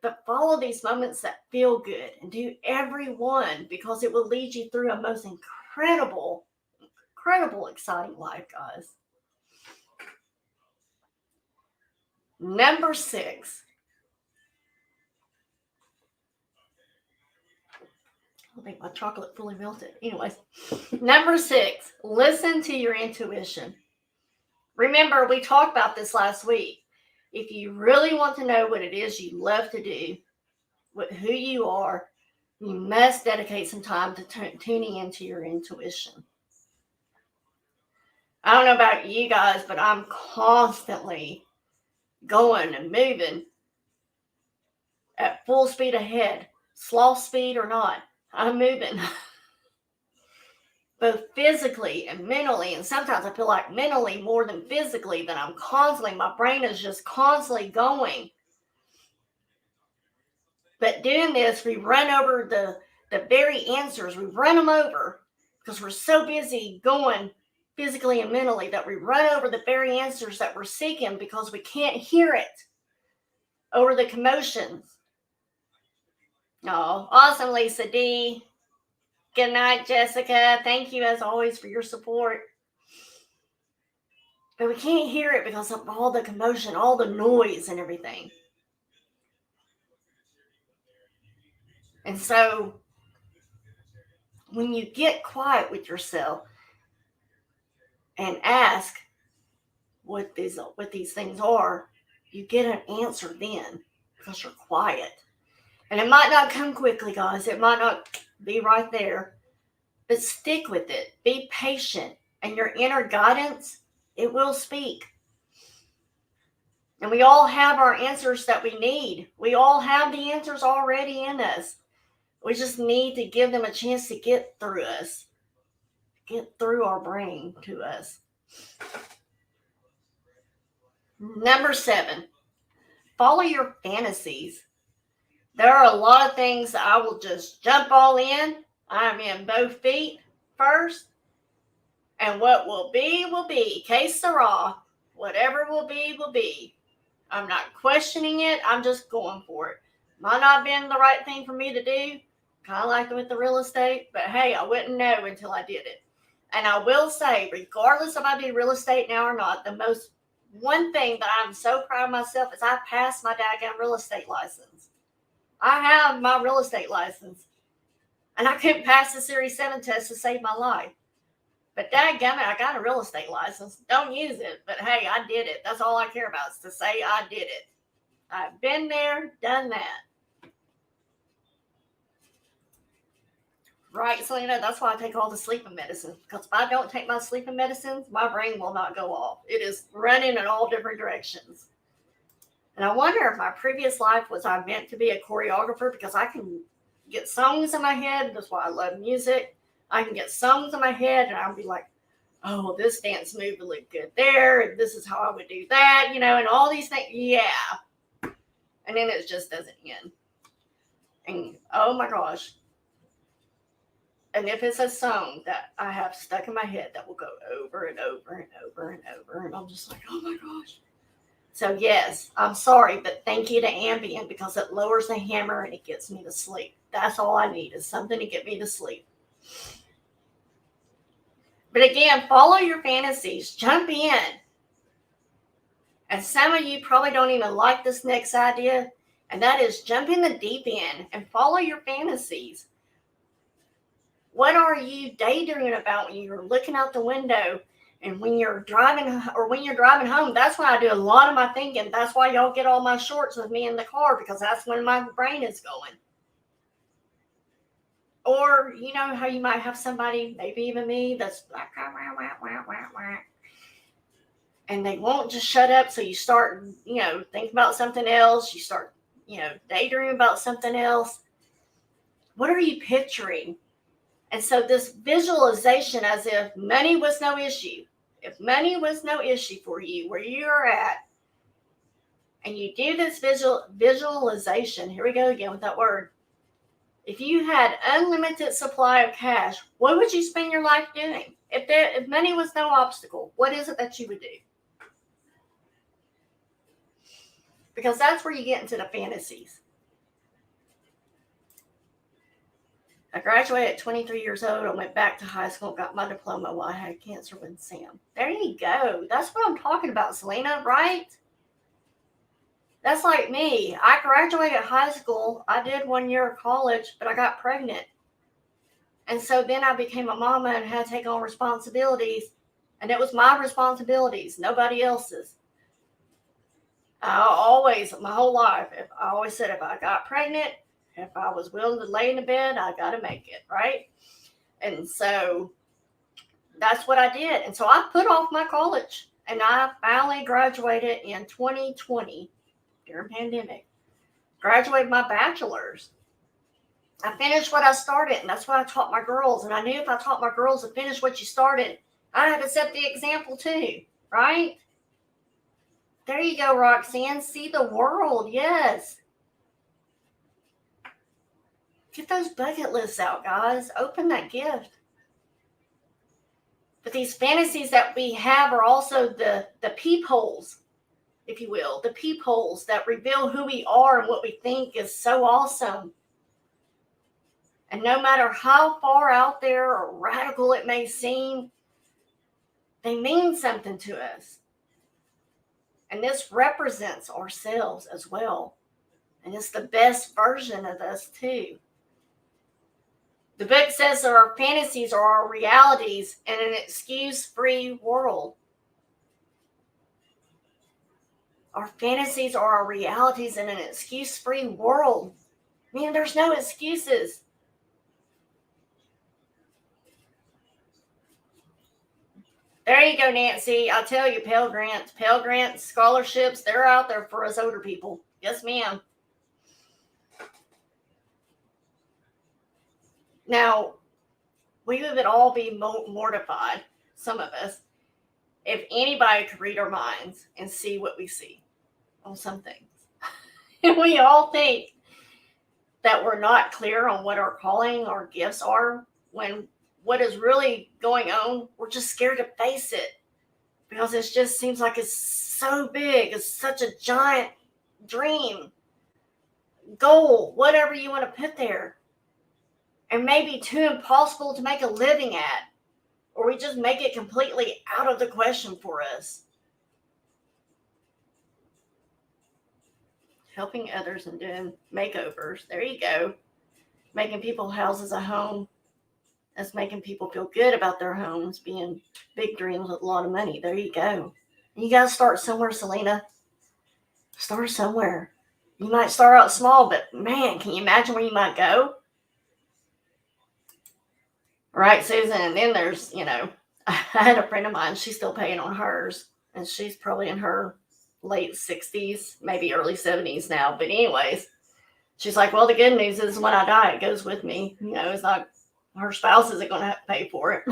S1: But follow these moments that feel good and do every one, because it will lead you through a most incredible, exciting life, guys. Number 6. I think my chocolate fully melted. Anyways, number 6, listen to your intuition. Remember, we talked about this last week. If you really want to know what it is you love to do, who you are, you must dedicate some time to tuning into your intuition. I don't know about you guys, but I'm constantly going and moving at full speed ahead, sloth speed or not. I'm moving. Both physically and mentally, and sometimes I feel like mentally more than physically, that I'm constantly, my brain is just constantly going. But doing this, we run over the very answers. We run them over because we're so busy going physically and mentally that we run over the very answers that we're seeking because we can't hear it over the commotions. Oh, awesome, Lisa D. Good night, Jessica. Thank you, as always, for your support. But we can't hear it because of all the commotion, all the noise and everything. And so when you get quiet with yourself and ask what these things are, you get an answer then because you're quiet. And it might not come quickly, guys. It might not be right there. But stick with it. Be patient. And your inner guidance, it will speak. And we all have our answers that we need. We all have the answers already in us. We just need to give them a chance to get through us. Get through our brain to us. Number 7, follow your fantasies. There are a lot of things that I will just jump all in. I'm in both feet first. And what will be, will be. Que sera. Whatever will be, will be. I'm not questioning it. I'm just going for it. Might not have been the right thing for me to do. Kind of like with the real estate. But hey, I wouldn't know until I did it. And I will say, regardless if I do real estate now or not, one thing that I'm so proud of myself is I passed my daggone real estate license. I have my real estate license. And I couldn't pass the Series 7 test to save my life. But dadgummit, I got a real estate license. Don't use it. But hey, I did it. That's all I care about, is to say I did it. I've been there, done that. Right, Selena, that's why I take all the sleeping medicine. Because if I don't take my sleeping medicines, my brain will not go off. It is running in all different directions. And I wonder if my previous life was I meant to be a choreographer, because I can get songs in my head. That's why I love music. I can get songs in my head and I'll be like, oh, this dance move would look good there. And this is how I would do that, and all these things. Yeah. And then it just doesn't end. And oh my gosh. And if it's a song that I have stuck in my head that will go over and over and over and over, and I'm just like, oh my gosh. So yes, I'm sorry, but thank you to Ambien, because it lowers the hammer and it gets me to sleep. That's all I need, is something to get me to sleep. But again, follow your fantasies. Jump in. And some of you probably don't even like this next idea, and that is jump in the deep end and follow your fantasies. What are you daydreaming about when you're looking out the window and when you're driving home? That's when I do a lot of my thinking. That's why y'all get all my shorts with me in the car, because that's when my brain is going. Or, how you might have somebody, maybe even me, that's like, and they won't just shut up. So you start, think about something else. You start, daydreaming about something else. What are you picturing? And so this visualization as if money was no issue, if money was no issue for you where you're at, and you do this visualization, here we go again with that word. If you had unlimited supply of cash, what would you spend your life doing? If money was no obstacle, what is it that you would do? Because that's where you get into the fantasies. I graduated at 23 years old. I went back to high school, got my diploma while I had cancer with Sam. There you go. That's what I'm talking about, Selena, right? That's like me. I graduated high school. I did 1 year of college, but I got pregnant. And so then I became a mama and had to take on responsibilities. And it was my responsibilities, nobody else's. I always, my whole life, I always said if I got pregnant, if I was willing to lay in the bed, I got to make it, right? And so that's what I did. And so I put off my college. And I finally graduated in 2020 during pandemic. Graduated my bachelor's. I finished what I started, and that's what I taught my girls. And I knew if I taught my girls to finish what you started, I had to set the example too, right? There you go, Roxanne. See the world, yes. Get those bucket lists out, guys. Open that gift. But these fantasies that we have are also the peepholes, if you will, the peepholes that reveal who we are and what we think is so awesome. And no matter how far out there or radical it may seem, they mean something to us. And this represents ourselves as well. And it's the best version of us too. The book says that our fantasies are our realities in an excuse-free world. Our fantasies are our realities in an excuse-free world. I mean, there's no excuses. There you go, Nancy. I tell you, Pell Grants, scholarships, they're out there for us older people. Yes, ma'am. Now, we would all be mortified, some of us, if anybody could read our minds and see what we see on some things. And we all think that we're not clear on what our calling or gifts are, when what is really going on, we're just scared to face it because it just seems like it's so big. It's such a giant dream, goal, whatever you want to put there. And maybe too impossible to make a living at, or we just make it completely out of the question for us. Helping others and doing makeovers. There you go. Making people houses a home. That's making people feel good about their homes being big dreams with a lot of money. There you go. You got to start somewhere, Selena. Start somewhere. You might start out small, but man, can you imagine where you might go? Right, Susan? And then there's, I had a friend of mine, she's still paying on hers, and she's probably in her late 60s, maybe early 70s now. But anyways, she's like, well, the good news is when I die, it goes with me. It's not, her spouse isn't going to have to pay for it.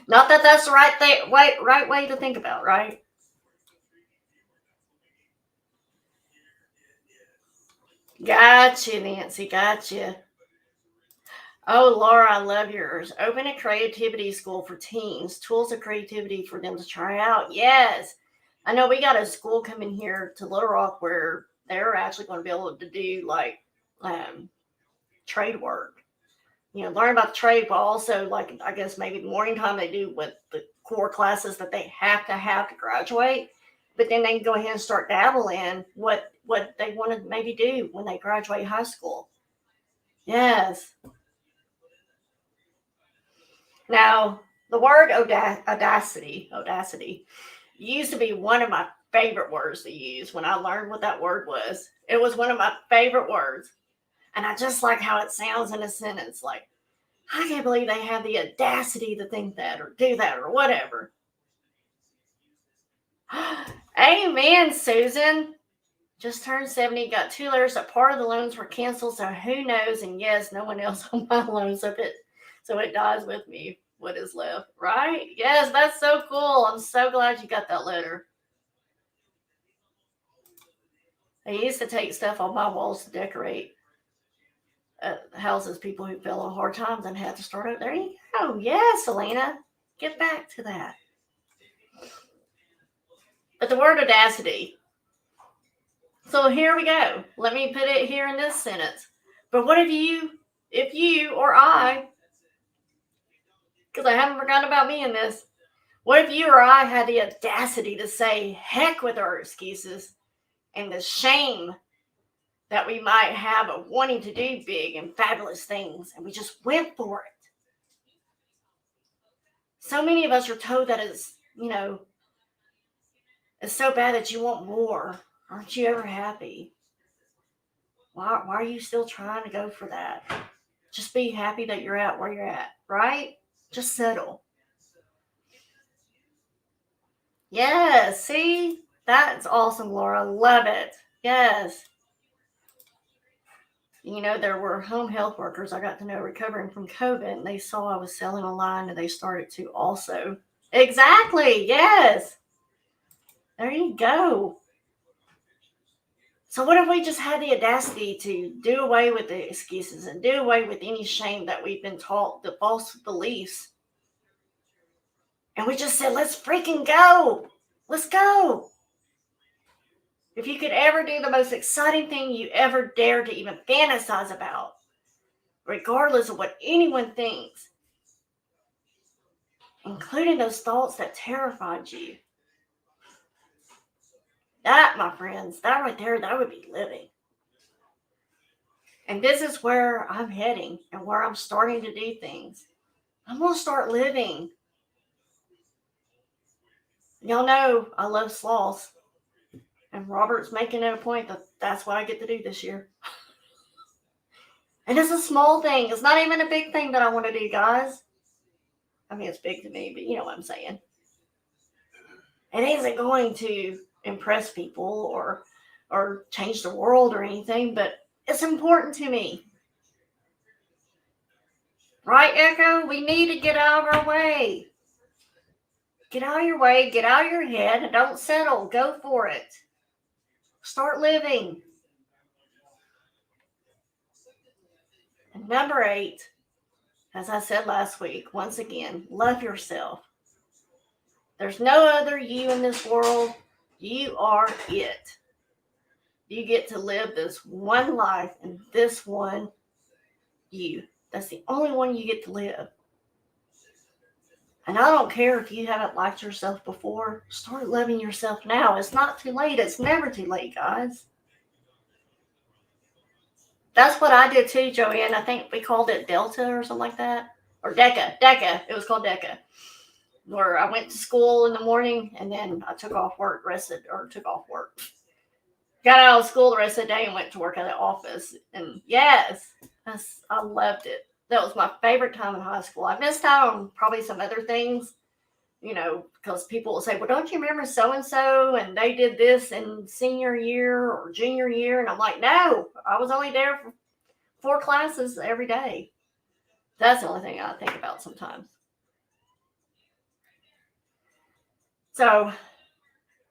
S1: Not that that's the right way to think about, right? Gotcha, Nancy, gotcha. Oh, Laura, I love yours. Open a creativity school for teens. Tools of creativity for them to try out. Yes. I know we got a school coming here to Little Rock where they're actually going to be able to do like trade work. Learn about the trade, but also like, I guess maybe the morning time they do with the core classes that they have to graduate. But then they can go ahead and start dabbling in what they want to maybe do when they graduate high school. Yes. Now, the word audacity used to be one of my favorite words to use when I learned what that word was. It was one of my favorite words. And I just like how it sounds in a sentence. Like, I can't believe they have the audacity to think that or do that or whatever. Amen, Susan. Just turned 70, got 2 letters that part of the loans were canceled, so who knows? And yes, no one else on my loans, so it dies with me what is left, right? Yes, that's so cool. I'm so glad you got that letter. I used to take stuff on my walls to decorate houses, people who fell on hard times and had to start up. There you go. Yes, Selena. Get back to that. But the word audacity. So here we go. Let me put it here in this sentence. But what if you or I, because I haven't forgotten about me in this, what if you or I had the audacity to say heck with our excuses and the shame that we might have of wanting to do big and fabulous things, and we just went for it? So many of us are told that it's so bad that you want more. Aren't you ever happy? Why are you still trying to go for that? Just be happy that you're at where you're at, right? Just settle. Yes, see? That's awesome, Laura. Love it. Yes. There were home health workers I got to know recovering from COVID, and they saw I was selling online, and they started to also. Exactly. Yes. There you go. So what if we just had the audacity to do away with the excuses and do away with any shame that we've been taught, the false beliefs, and we just said, let's freaking go. Let's go. If you could ever do the most exciting thing you ever dared to even fantasize about, regardless of what anyone thinks, including those thoughts that terrified you, that, my friends, that right there, that would be living. And this is where I'm heading and where I'm starting to do things. I'm going to start living. Y'all know I love sloths. And Robert's making it a point that that's what I get to do this year. And it's a small thing. It's not even a big thing that I want to do, guys. I mean, it's big to me, but you know what I'm saying. It isn't going to impress people or change the world or anything, but it's important to me. Right, Echo? We need to get out of our way. Get out of your way, get out of your head, and don't settle. Go for it. Start living. And number 8, as I said last week, once again, love yourself. There's no other you in this world. You are it. You get to live this one life and this one you. That's the only one you get to live. And I don't care if you haven't liked yourself before. Start loving yourself now. It's not too late. It's never too late, guys. That's what I did too, Joanne. I think we called it Delta or something like that. Or Deca. Deca. It was called Deca. Where I went to school in the morning and then I took off work. Got out of school the rest of the day and went to work at the office. And yes, I loved it. That was my favorite time in high school. I missed out on probably some other things, because people will say, well, don't you remember so-and-so and they did this in senior year or junior year? And I'm like, no, I was only there for 4 classes every day. That's the only thing I think about sometimes. So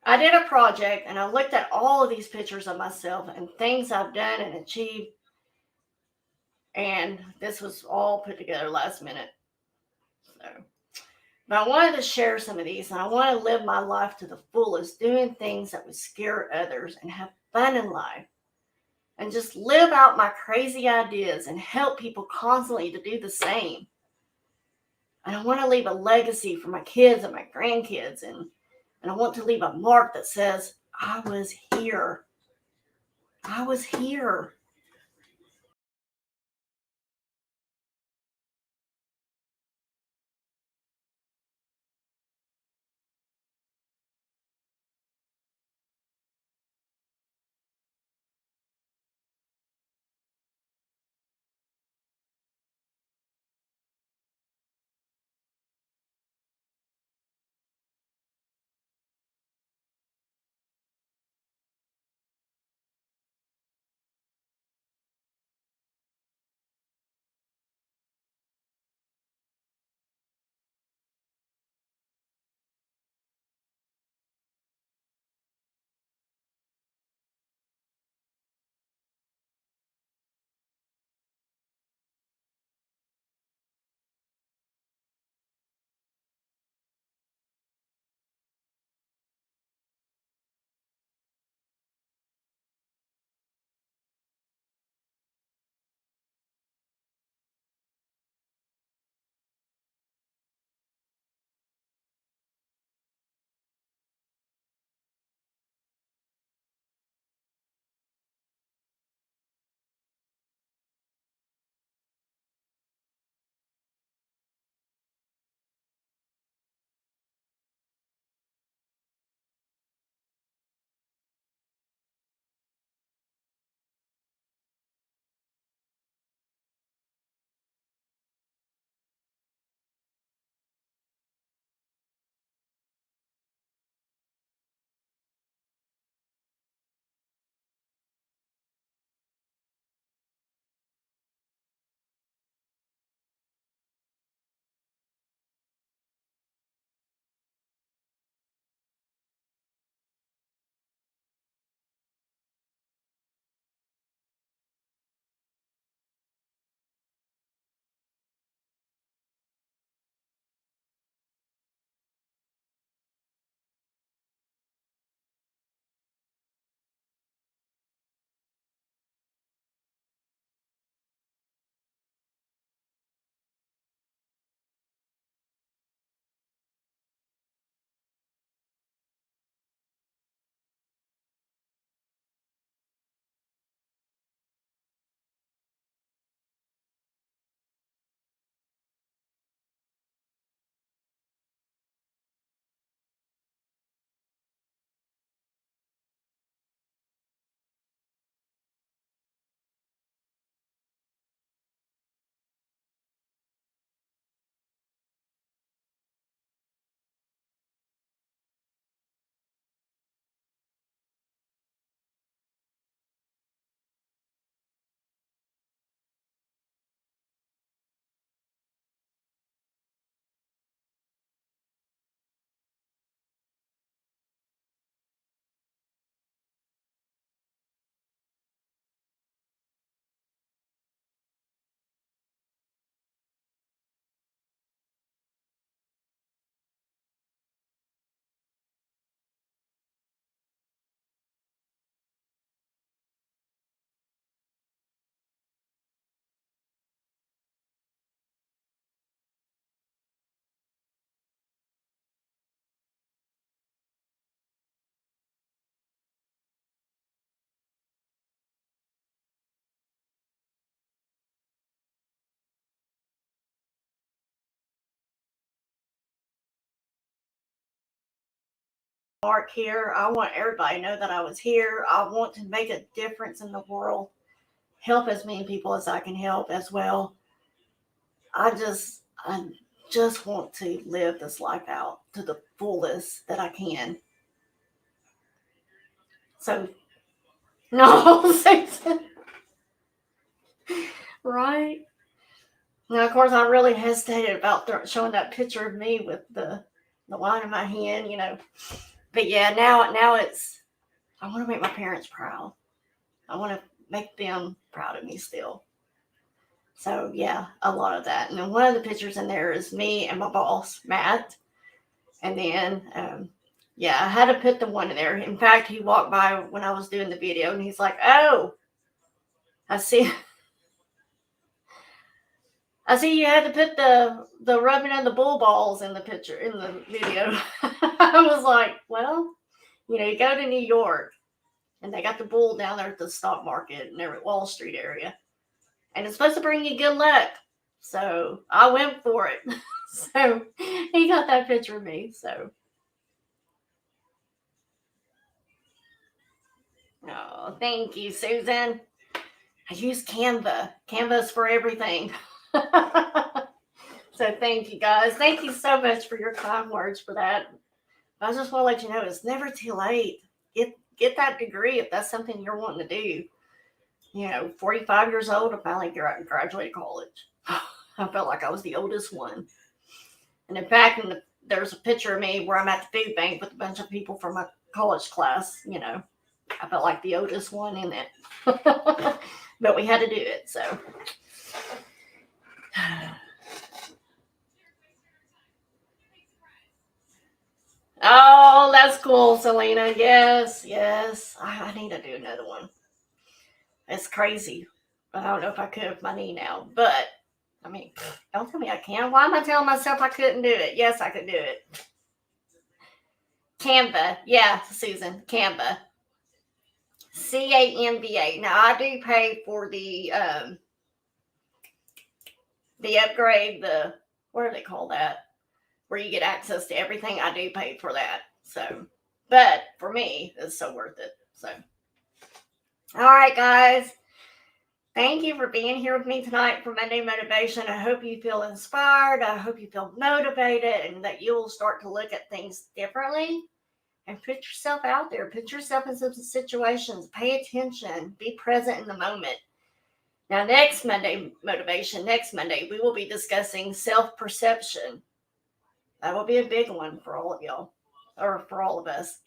S1: I did a project and I looked at all of these pictures of myself and things I've done and achieved. And this was all put together last minute. But I wanted to share some of these, and I want to live my life to the fullest, doing things that would scare others and have fun in life. And just live out my crazy ideas and help people constantly to do the same. And I want to leave a legacy for my kids and my grandkids. And I want to leave a mark that says, I was here. I was here. mark here. I want everybody to know that I was here. I want to make a difference in the world, help as many people as I can help as well. I just want to live this life out to the fullest that I can. So, no, right? Now, of course, I really hesitated about showing that picture of me with the wine in my hand, But yeah, now it's, I want to make my parents proud. I want to make them proud of me still. So yeah, a lot of that. And then one of the pictures in there is me and my boss, Matt. And then, I had to put the one in there. In fact, he walked by when I was doing the video and he's like, "Oh, I see you had to put the rubbing of the bull balls in the picture, in the video." I was like, well, you go to New York and they got the bull down there at the stock market and they're at Wall Street area. And it's supposed to bring you good luck. So I went for it. So he got that picture of me. So. Oh, thank you, Susan. I use Canva. Canva is for everything. So thank you, guys. Thank you so much for your kind words for that. I just want to let you know it's never too late. Get that degree if that's something you're wanting to do. 45 years old, I finally graduated college. I felt like I was the oldest one. And in fact, there's a picture of me where I'm at the food bank with a bunch of people from my college class. I felt like the oldest one in it. But we had to do it, so. Oh, that's cool, Selena. Yes. I need to do another one. It's crazy. I don't know if I could with my knee now, but don't tell me I can. Why am I telling myself I couldn't do it? Yes, I could do it. Canva. Yeah, Susan. Canva. Canva. Now, I do pay for the upgrade, what do they call that? Where you get access to everything. I do pay for that. So, but for me, it's so worth it. So, all right, guys. Thank you for being here with me tonight for Monday Motivation. I hope you feel inspired. I hope you feel motivated and that you will start to look at things differently and put yourself out there. Put yourself in some situations. Pay attention. Be present in the moment. Now, next Monday Motivation, we will be discussing self-perception. That will be a big one for all of y'all, or for all of us.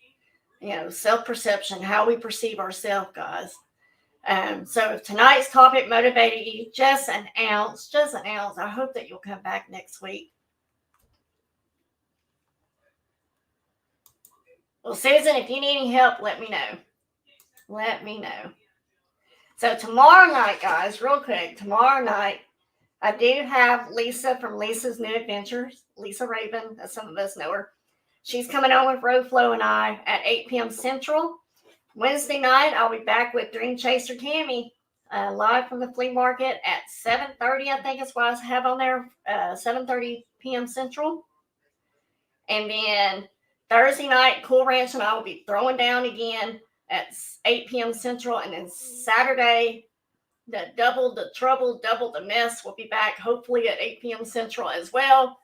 S1: Self-perception, how we perceive ourselves, guys. So if tonight's topic motivated you just an ounce, I hope that you'll come back next week. Well, Susan, if you need any help, let me know. So tomorrow night, guys, real quick, I do have Lisa from Lisa's New Adventures, Lisa Raven, as some of us know her. She's coming on with Flo and I at 8 p.m. Central. Wednesday night, I'll be back with Dream Chaser Tammy, live from the flea market at 7:30, I think is what I have on there, 7:30 p.m. Central. And then Thursday night, Cool Ranch and I will be throwing down again at 8 p.m. Central. And then Saturday, the double the mess will be back hopefully at 8 p.m. Central as well.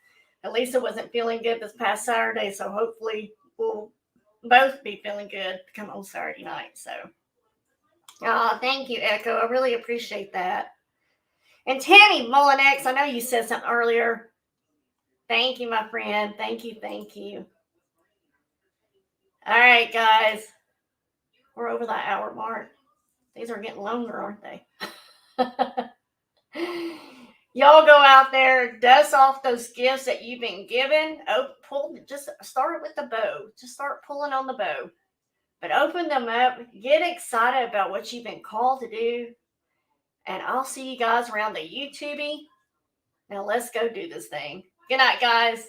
S1: Lisa wasn't feeling good this past Saturday, so hopefully we'll both be feeling good to come on Saturday night. So, thank you, Echo. I really appreciate that. And Tammy Mullinex, I know you said something earlier. Thank you, my friend. Thank you. All right, guys. We're over that hour mark. These are getting longer, aren't they? Y'all go out there, dust off those gifts that you've been given. Just start with the bow. Just start pulling on the bow. But open them up. Get excited about what you've been called to do. And I'll see you guys around the YouTube. Now let's go do this thing. Good night, guys.